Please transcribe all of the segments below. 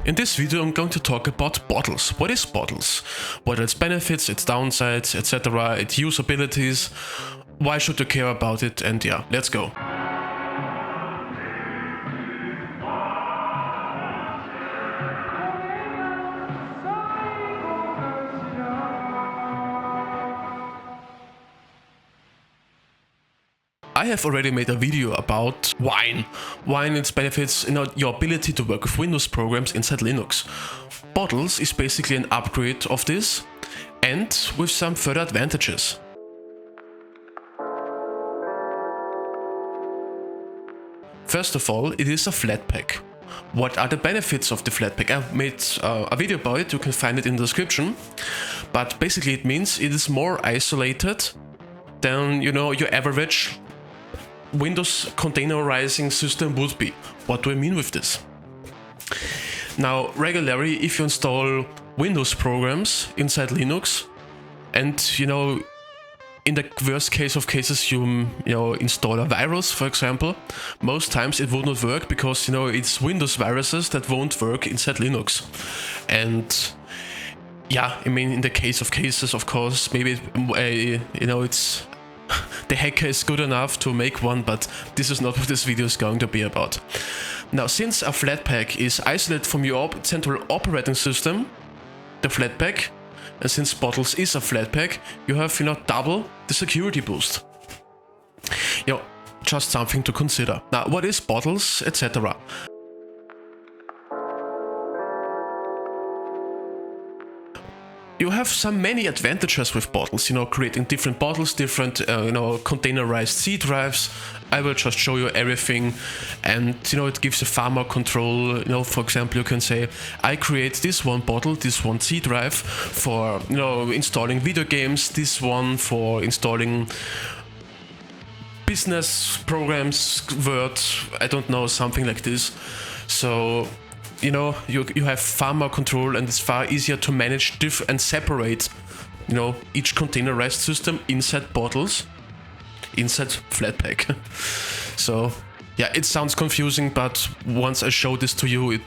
in this video I'm going to talk about bottles. What is bottles? What are its benefits, its downsides, etc., its usabilities, why should you care about it, and yeah, let's go. I have already made a video about Wine, its benefits, your ability to work with Windows programs inside Linux. Bottles is basically an upgrade of this, and with some further advantages. First of all, it is a Flatpak. What are the benefits of the Flatpak? I've made a video about it, you can find it in the description. But basically it means it is more isolated than, your average Windows containerizing system would be. What do I mean with this? Now, regularly, if you install Windows programs inside Linux, and in the worst case of cases, you install a virus, for example, most times it will not work because it's Windows viruses that won't work inside Linux. And yeah, I mean, in the case of cases, of course, maybe it's the hacker is good enough to make one, but this is not what this video is going to be about. Now, since a Flatpak is isolated from your central operating system, the Flatpak, and since Bottles is a Flatpak, you have double the security boost. Just something to consider. Now, what is Bottles, etc.? You have many advantages with bottles, creating different bottles, different, containerized C drives. I will just show you everything, and, it gives you far more control. For example, you can say, I create this one bottle, this one C drive for, installing video games, this one for installing business programs, Word, I don't know, something like this. So, you have far more control, and it's far easier to manage and separate, each containerized system inside bottles, inside Flatpak. So, yeah, it sounds confusing, but once I show this to you, it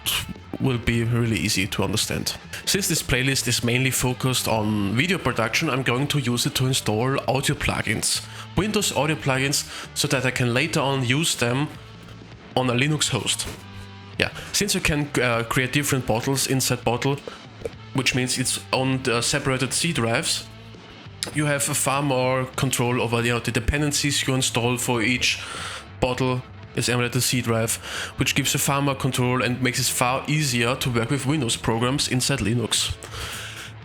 will be really easy to understand. Since this playlist is mainly focused on video production, I'm going to use it to install audio plugins, Windows audio plugins, so that I can later on use them on a Linux host. Yeah, since you can create different bottles inside bottle, which means it's on the separated C drives, you have far more control over the dependencies you install for each bottle is emulated C drive, which gives you far more control and makes it far easier to work with Windows programs inside Linux.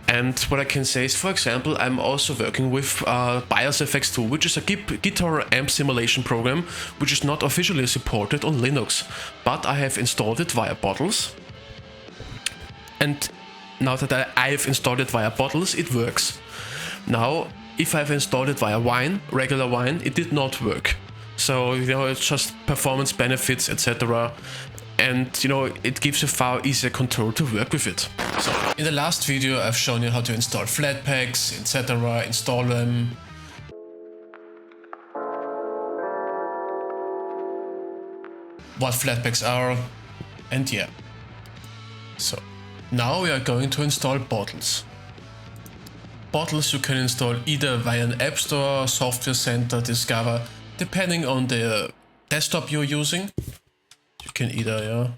And what I can say is, for example, I'm also working with BIOS FX2, which is a guitar amp simulation program, which is not officially supported on Linux, but I have installed it via Bottles. And now that I've installed it via Bottles, it works. Now, if I've installed it via Wine, regular Wine, it did not work. So, it's just performance benefits, etc. And, it gives you far easier control to work with it. So, in the last video, I've shown you how to install Flatpaks, etc., install them. What Flatpaks are, and yeah. So, now we are going to install Bottles. Bottles you can install either via an App Store, Software Center, Discover, depending on the desktop you're using. You can either,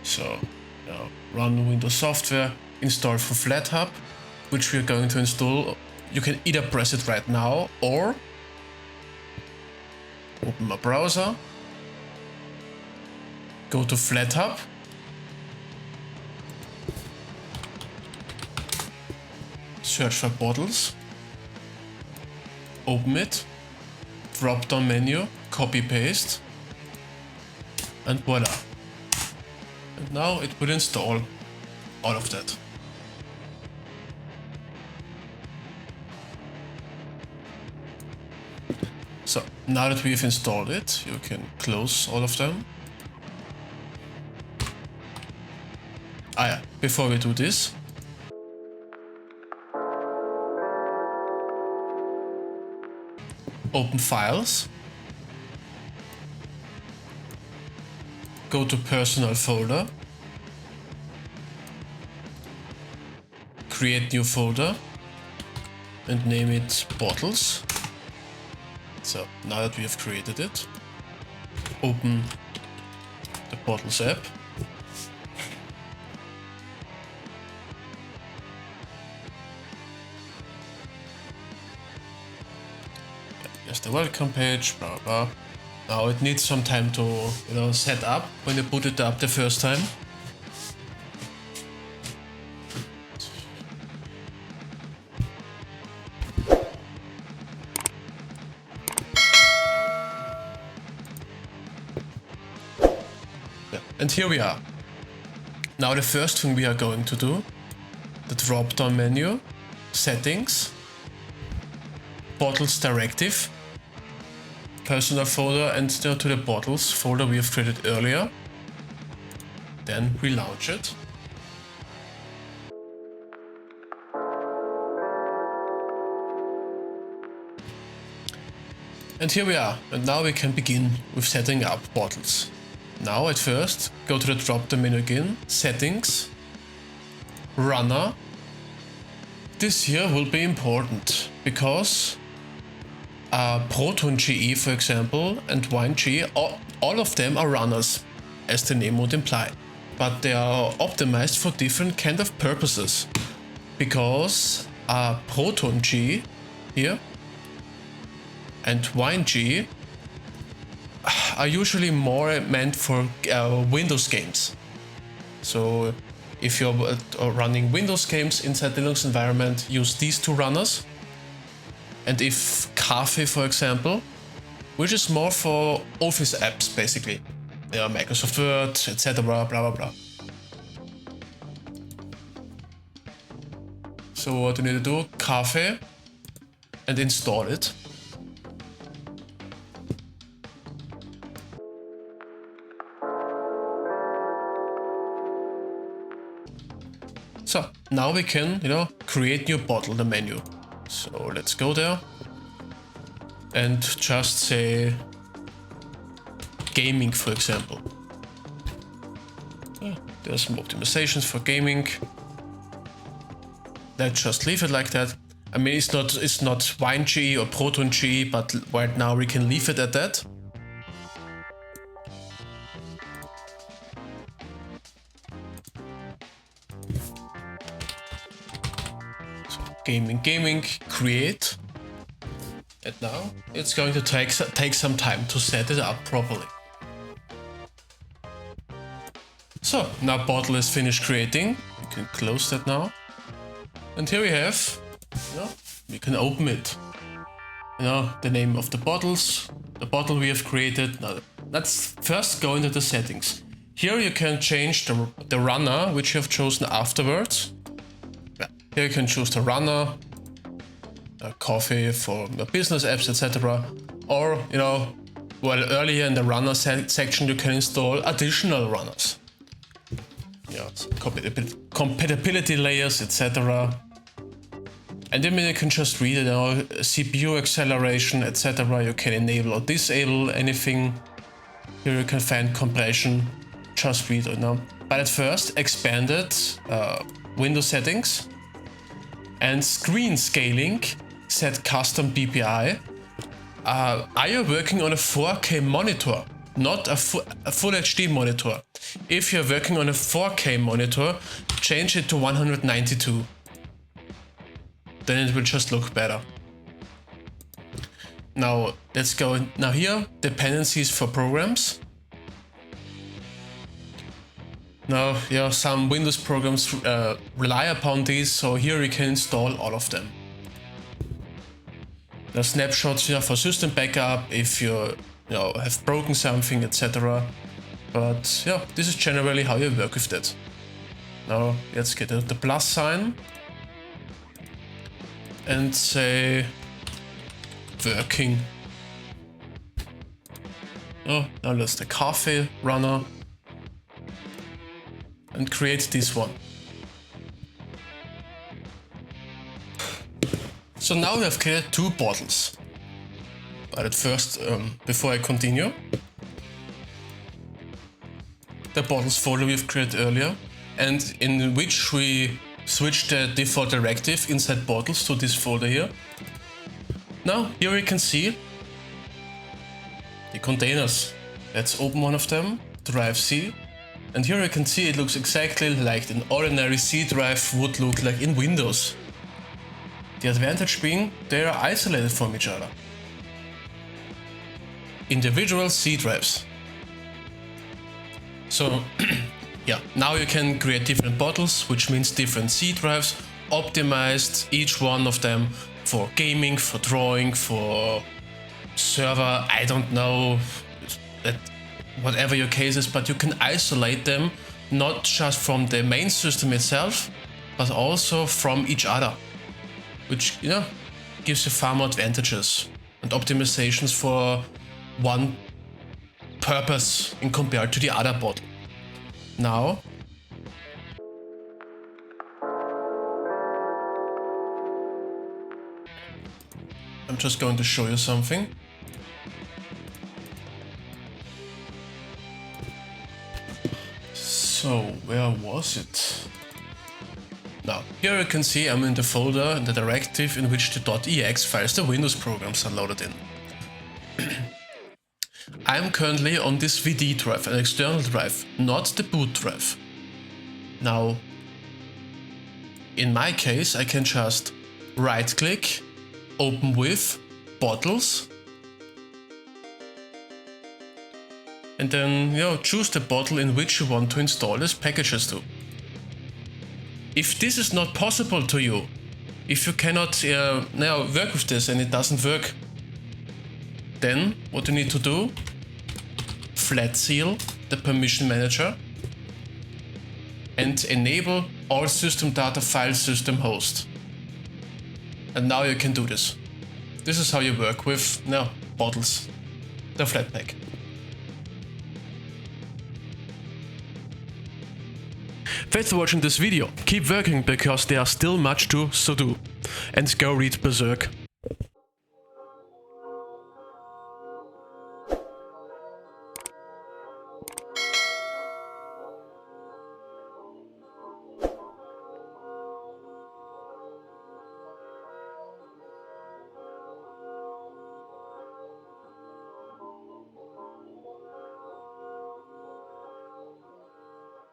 So, run Windows software, install for FlatHub, which we're going to install. You can either press it right now or open my browser, go to FlatHub, search for Bottles, open it, drop down menu, copy paste, and voila. And now it will install all of that. So now that we've installed it, you can close all of them. Before we do this, open files, go to personal folder, create new folder and name it bottles. So now that we have created it, open the bottles app. Here's the welcome page, blah blah. Now it needs some time to, set up when you put it up the first time. Yeah, and here we are. Now the first thing we are going to do, the drop-down menu, settings, bottles directive, personal folder, and to the bottles folder we have created earlier. Then relaunch it. And here we are, and now we can begin with setting up bottles. Now at first, go to the drop-down menu again, settings, runner. This here will be important because Proton GE, for example, and Wine GE, all of them are runners, as the name would imply. But they are optimized for different kind of purposes. Because Proton GE here and Wine GE are usually more meant for Windows games. So if you're running Windows games inside the Linux environment, use these two runners. And if Cafe, for example, which is more for Office apps basically, Microsoft Word, etc., blah blah blah. So what you need to do, Cafe, and install it. So now we can, create new bottle, the menu. So let's go there and just say gaming, for example. There's some optimizations for gaming. Let's just leave it like that. I mean, it's not Wine GE or Proton GE, but right now we can leave it at that. Gaming, create, and now it's going to take some time to set it up properly. So now bottle is finished creating. We can close that now, and here we have, we can open it. The name of the bottles, the bottle we have created. Now let's first go into the settings. Here you can change the runner which you have chosen afterwards. Here you can choose the runner, Coffee for business apps, etc. Or, earlier in the runner section you can install additional runners. Compatibility layers, etc. And then you can just read it, CPU acceleration, etc. You can enable or disable anything. Here you can find compression, just read it now. But at first, expanded Windows settings. And screen scaling, set custom DPI. Are you working on a 4K monitor, not a full HD monitor? If you're working on a 4K monitor, change it to 192. Then it will just look better. Now let's go. Now here, dependencies for programs. Now, some Windows programs rely upon these, so here you can install all of them. There are snapshots here for system backup if you have broken something, etc. But this is generally how you work with that. Now let's get the plus sign and say working. Now let's the Cafe runner. And create this one. So now we have created two bottles. But at first, before I continue, the bottles folder we've created earlier, and in which we switch the default directive inside bottles to this folder here. Now, here you can see the containers. Let's open one of them, drive C, and here you can see it looks exactly like an ordinary C drive would look like in Windows. The advantage being they are isolated from each other. Individual C drives. So yeah, now you can create different bottles, which means different C drives, optimized each one of them for gaming, for drawing, for server, I don't know, that whatever your case is, but you can isolate them not just from the main system itself, but also from each other, which gives you far more advantages and optimizations for one purpose in compared to the other bottle. Now, I'm just going to show you something. So, where was it? Now, here you can see I'm in the folder in the directive in which the .ex files, the Windows programs, are loaded in. I'm currently on this VD drive, an external drive, not the boot drive. Now, in my case, I can just right-click, open with, bottles, and then choose the bottle in which you want to install these packages to. If this is not possible to you, if you cannot work with this and it doesn't work, then what you need to do, Flatseal, the permission manager, and enable all system data file system host. And now you can do this. This is how you work with bottles, the Flatpak. Thanks for watching this video. Keep working because there are still much to do. And go read Berserk.